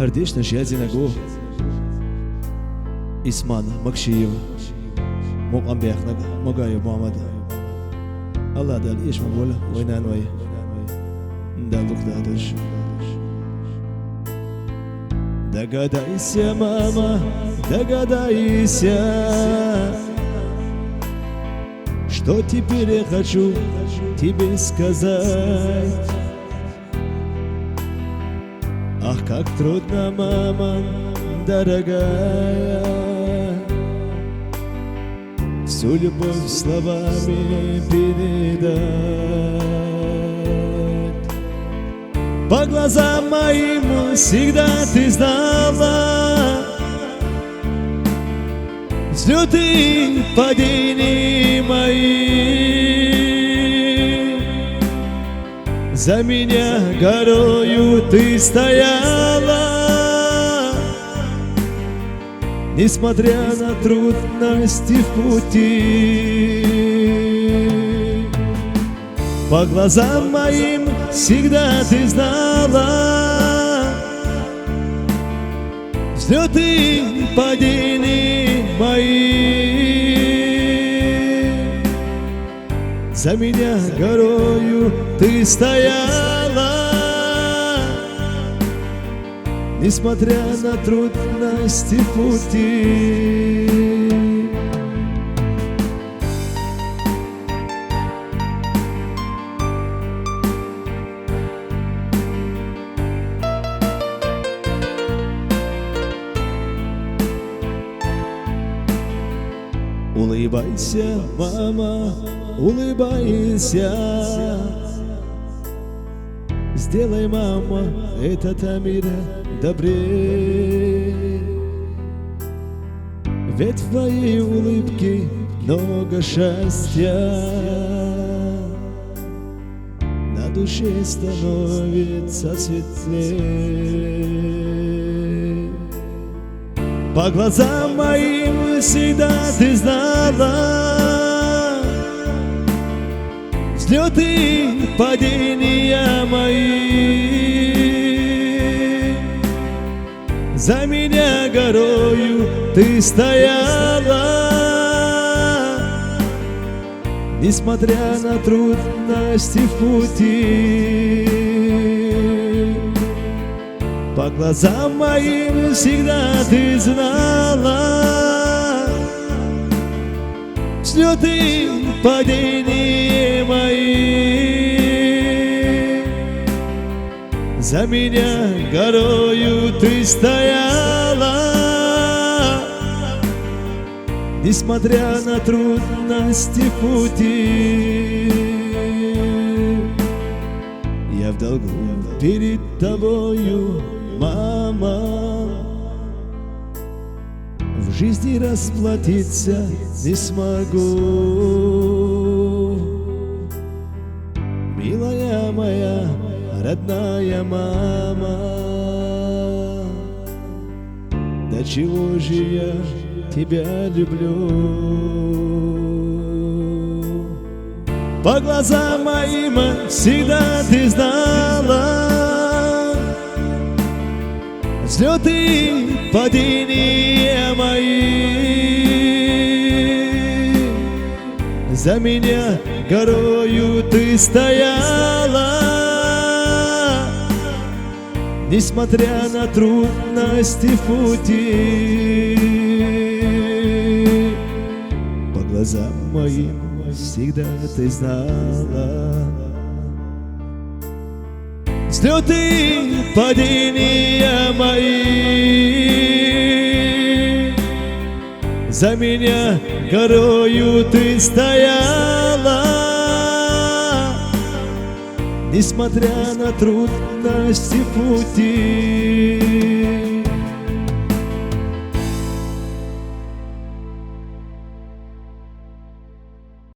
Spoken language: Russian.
Ардишна Шиазинагу Исман Макшиев Мукамбехнаг Магаю Мухаммад Аллах дал иш мабула войнан вой Далук дадуш. Догадайся, мама, догадайся, что теперь я хочу тебе сказать. Ах, как трудно, мама, дорогая, всю любовь словами передать. По глазам моим всегда ты знала взлеты, падения мои. За меня горою ты стояла, несмотря на трудности в пути. По глазам моим всегда ты знала взлеты, падения мои. За меня горою ты стояла, несмотря на трудности в пути. Улыбайся, мама, улыбайся, сделай, мама, этот мир добрее. Ведь в твоей улыбке много счастья, на душе становится светлее. По глазам моим всегда ты знала взлеты, падения мои. За меня горою ты стояла, несмотря на трудности в пути. По глазам моим всегда ты знала взлеты, падения мои. За меня горою ты стояла, несмотря на трудности в пути. Я в долгу перед тобою, мама, в жизни расплатиться не смогу. Милая моя, родная мама, до чего же я тебя люблю. По глазам моим всегда ты знала взлеты, падения мои. За меня горою ты стояла, несмотря на трудности в пути. По глазам моим всегда ты знала взлеты, падения мои. За меня горою ты стояла, несмотря на трудности в пути.